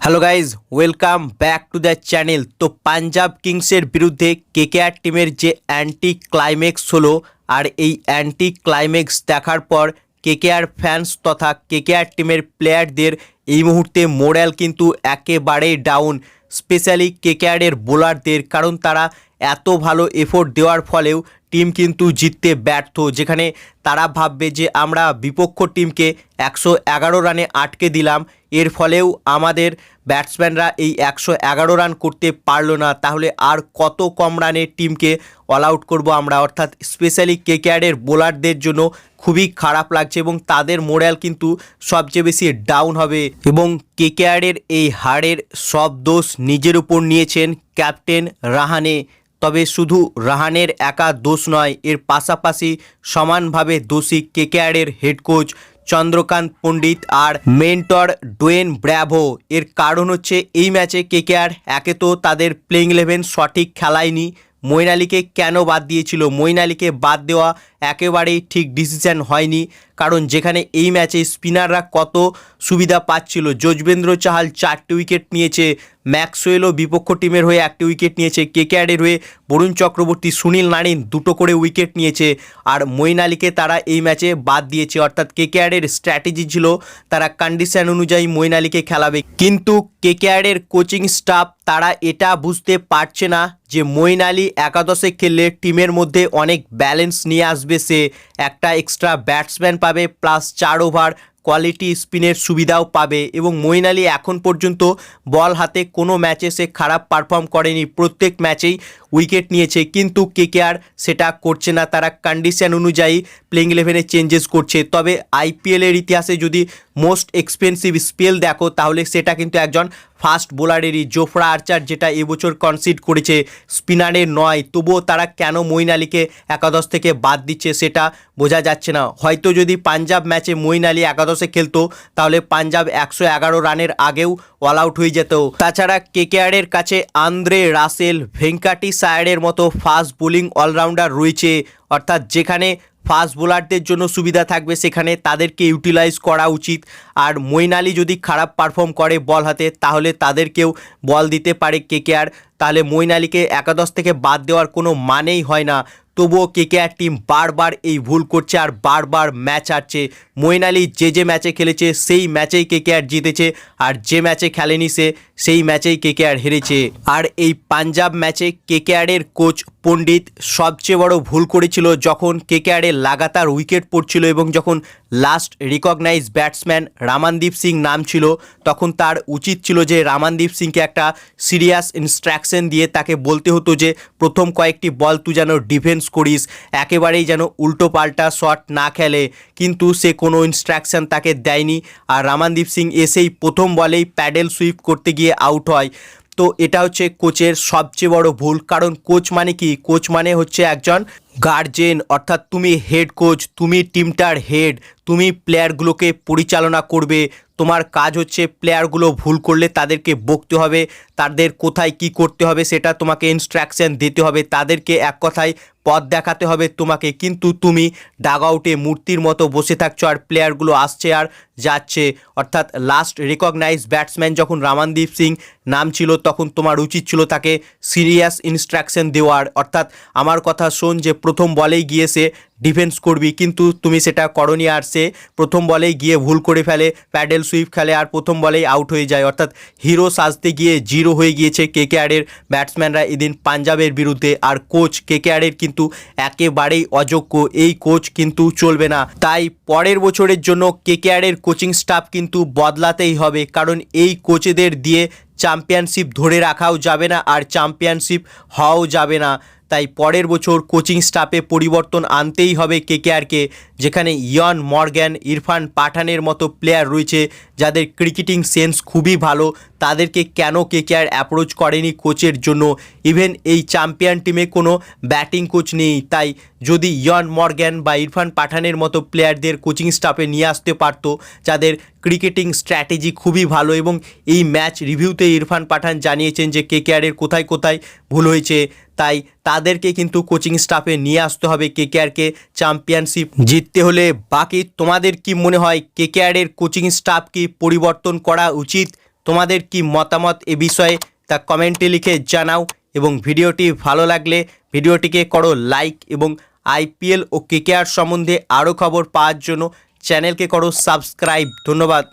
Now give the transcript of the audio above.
Hello guys, welcome back to the channel. তো পাঞ্জাব কিংসের বিরুদ্ধে কেকেআর টিমের যে অ্যান্টি ক্লাইম্যাক্স হলো, আর এই অ্যান্টি ক্লাইম্যাক্স দেখার পর কেকেআর ফ্যান্স তথা কেকেআর টিমের প্লেয়ারদের এই মুহূর্তে মোরাল কিন্তু একেবারেই ডাউন, স্পেশালি কেকেআরের বোলারদের, কারণ তারা এত ভালো এফোর্ট দেওয়ার ফলেও টিম কিন্তু জিততে ব্যর্থ। যেখানে তারা ভাববে যে আমরা বিপক্ষ টিমকে 111 রানে আটকে দিলাম, এর ফলেও আমাদের ব্যাটসম্যানরা এই 111 রান করতে পারলো না, তাহলে আর কত কম রানে টিমকে অল আউট করবো আমরা। অর্থাৎ স্পেশালি কেকেআরের বোলারদের জন্য খুবই খারাপ লাগছে এবং তাদের মোরাল কিন্তু সবচেয়ে বেশি ডাউন হবে। এবং কেকেআরের এই হারের সব দোষ নিজের উপর নিয়েছেন ক্যাপ্টেন রাহানে। তবে শুধু রাহানের একা দোষ নয়, এর পাশাপাশি সমানভাবে দোষী কেকেআরের হেড কোচ চন্দ্রকান্ত পণ্ডিত আর মেন্টর ডোয়েন ব্র্যাভো। এর কারণ হচ্ছে এই ম্যাচে কেকেআর একে তো তাদের প্লেইং ইলেভেন সঠিক খেলায়নি। মঈন আলীকে কেন বাদ দিয়েছিল? মঈন আলীকে বাদ দেওয়া একেবারেই ঠিক ডিসিশন হয়নি, কারণ যেখানে এই ম্যাচে স্পিনাররা কত সুবিধা পাচ্ছিল। যজবেন্দ্র চাহাল 4টে উইকেট নিয়েছে, ম্যাক্সওয়েলও বিপক্ষ টিমের হয়ে 1টে উইকেট নিয়েছে, কেকেআরের হয়ে বরুণ চক্রবর্তী, সুনীল নারিন 2টো করে উইকেট নিয়েছে, আর মঈন আলীকে তারা এই ম্যাচে বাদ দিয়েছে। অর্থাৎ কেকেআরের স্ট্র্যাটেজি ছিল তারা কন্ডিশন অনুযায়ী মঈন আলীকে খেলাবে, কিন্তু কেকেআরের কোচিং স্টাফ তারা এটা বুঝতে পারছে না যে মঈন আলী একাদশে খেললে টিমের মধ্যে অনেক ব্যালেন্স নিয়ে আসবে, সে একটা এক্সট্রা ব্যাটসম্যান পাবে, প্লাস 4 ওভার কোয়ালিটি স্পিনের সুবিধাও পাবে। এবং মঈন আলী এখন পর্যন্ত বল হাতে কোনো ম্যাচে সে খারাপ পারফর্ম করেনি, প্রত্যেক ম্যাচেই উইকেট নিয়েছে, কিন্তু কেকেআর সেটা করছে না, তারা কন্ডিশন অনুযায়ী প্লেইং ইলেভেনে চেঞ্জেস করছে। তবে আইপিএলের ইতিহাসে যদি মোস্ট এক্সপেন্সিভ স্পেল দেখো, তাহলে সেটা কিন্তু একজন ফাস্ট বোলারেরই, জোফরা আর্চার, যেটা এবছর কনসিড করেছে, স্পিনারের নয়। তবুও তারা কেন মঈন আলীকে একাদশ থেকে বাদ দিচ্ছে সেটা বোঝা যাচ্ছে না। হয়তো যদি পাঞ্জাব ম্যাচে মঈন আলী একাদশে খেলতো, তাহলে পাঞ্জাব 111 রানের আগেও অল আউট হয়ে যেত। তাছাড়া কেকেআরের কাছে আন্দ্রে রাসেল, ভেঙ্কাটিস আয়ারের মতো ফাস্ট বোলিং অলরাউন্ডার রয়েছে, অর্থাৎ যেখানে ফাস্ট বোলারদের জন্য সুবিধা থাকবে সেখানে তাদেরকে ইউটিলাইজ করা উচিত। আর মঈন আলী যদি খারাপ পারফর্ম করে বল হাতে, তাহলে তাদেরকেও বল দিতে পারে কেকেআর, তাহলে মঈন আলীকে একাদশ থেকে বাদ দেওয়ার কোনো মানেই হয় না। তবুও কেকেআর টিম বারবার এই ভুল করছে আর বারবার ম্যাচ হারছে। মঈন আলী যে ম্যাচে খেলেছে সেই ম্যাচেই কেকেআর জিতেছে, আর যে ম্যাচে খেলেনি সেই ম্যাচেই কেকেআর হেরেছে। আর এই পাঞ্জাব ম্যাচে কেকেআরের কোচ পণ্ডিত সবচেয়ে বড় ভুল করেছিল যখন কেকেআরের লাগাতার উইকেট পড়ছিল এবং যখন last recognise batsman Ramandeep Singh নাম ছিল, তখন তার উচিত ছিল যে রামানদীপ সিংকে একটা সিরিয়াস ইনস্ট্রাকশন দিয়ে তাকে বলতে হতো যে প্রথম কয়েকটি বল তুই যেন ডিফেন্স করিস, একেবারেই যেন উল্টো পাল্টা শট না খেলে, কিন্তু সে কোনো ইনস্ট্রাকশন তাকে দেয়নি। আর রামানদীপ সিং এসেই প্রথম বলেই প্যাডেল সুইপ করতে গিয়ে আউট হয়। তো এটা হচ্ছে কোচের সবচেয়ে বড় ভুল, কারণ কোচ মানে কি? কোচ মানে হচ্ছে একজন গার্জেন, অর্থাৎ তুমি হেড কোচ, তুমি টিমটার হেড, তুমি প্লেয়ারগুলোকে পরিচালনা করবে। তোমার কাজ হচ্ছে প্লেয়ারগুলো ভুল করলে তাদেরকে বকতে হবে, তাদের কোথায় কি করতে হবে সেটা তোমাকে ইনস্ট্রাকশন দিতে হবে, তাদেরকে এক কথায় পথ দেখাতে হবে তোমাকে। কিন্তু তুমি ডাগ আউটে মূর্তির মতো বসে থাকছো আর প্লেয়ারগুলো আসছে আর যাচ্ছে। অর্থাৎ লাস্ট রিকগনাইজ ব্যাটসম্যান যখন রামানদীপ সিং নাম ছিল, তখন তোমার উচিত ছিল তাকে সিরিয়াস ইনস্ট্রাকশন দেওয়ার, অর্থাৎ আমার কথা শোন যে প্রথম বলেই গিয়ে সে ডিফেন্স করবি, কিন্তু তুমি সেটা করনি। আর সে প্রথম বলেই গিয়ে ভুল করে ফেলে, প্যাডেল সুইপ খেলে আর প্রথম বলেই আউট হয়ে যায়। অর্থাৎ হিরো সাজতে গিয়ে জিরো হয়ে গিয়েছে কেকেআরের ব্যাটসম্যানরা এদিন পাঞ্জাবের বিরুদ্ধে। আর কোচ কেকেআরের কিন্তু একেবারেই অযোগ্য, এই কোচ কিন্তু চলবে না। তাই পরের বছরের জন্য কেকেআরের কোচিং স্টাফ কিন্তু বদলাতেই হবে, কারণ এই কোচেদের দিয়ে চ্যাম্পিয়নশিপ ধরে রাখাও যাবে না আর চ্যাম্পিয়নশিপ হওয়াও যাবে না। তাই পরের বছর কোচিং স্টাফে পরিবর্তন আনতেই হবে কেকেআরকে, যেখানে ইয়ন মর্গ্যান, ইরফান পাঠানের মতো প্লেয়ার রয়েছে যাদের ক্রিকেটিং সেন্স খুবই ভালো, তাদেরকে কেন কেকেআর অ্যাপ্রোচ করেনি কোচের জন্য? ইভেন এই চ্যাম্পিয়ন টিমে কোনো ব্যাটিং কোচ নেই, তাই যদি ইয়ন মর্গ্যান বা ইরফান পাঠানের মতো প্লেয়ারদের কোচিং স্টাফে নিয়ে আসতে পারতো, যাদের ক্রিকেটিং স্ট্র্যাটেজি খুবই ভালো। এবং এই ম্যাচ রিভিউতে ইরফান পাঠান জানিয়েছেন যে কেকেআরের কোথায় কোথায় ভুল হয়েছে, তাই তাদেরকে কিন্তু কোচিং স্টাফে নিয়ে আসতে হবে কেকেআরকে চ্যাম্পিয়নশিপ জিততে হলে। বাকি তোমাদের কি মনে হয়, কেকেআরের কোচিং স্টাফ কি পরিবর্তন করা উচিত? তোমাদের কি মতামত এ বিষয়ে তা কমেন্টে লিখে জানাও এবং ভিডিওটি ভালো লাগলে ভিডিওটিকে করো লাইক এবং আইপিএল ও কেকেআর সম্বন্ধে আরও খবর পাওয়ার জন্য চ্যানেলকে করো সাবস্ক্রাইব। ধন্যবাদ।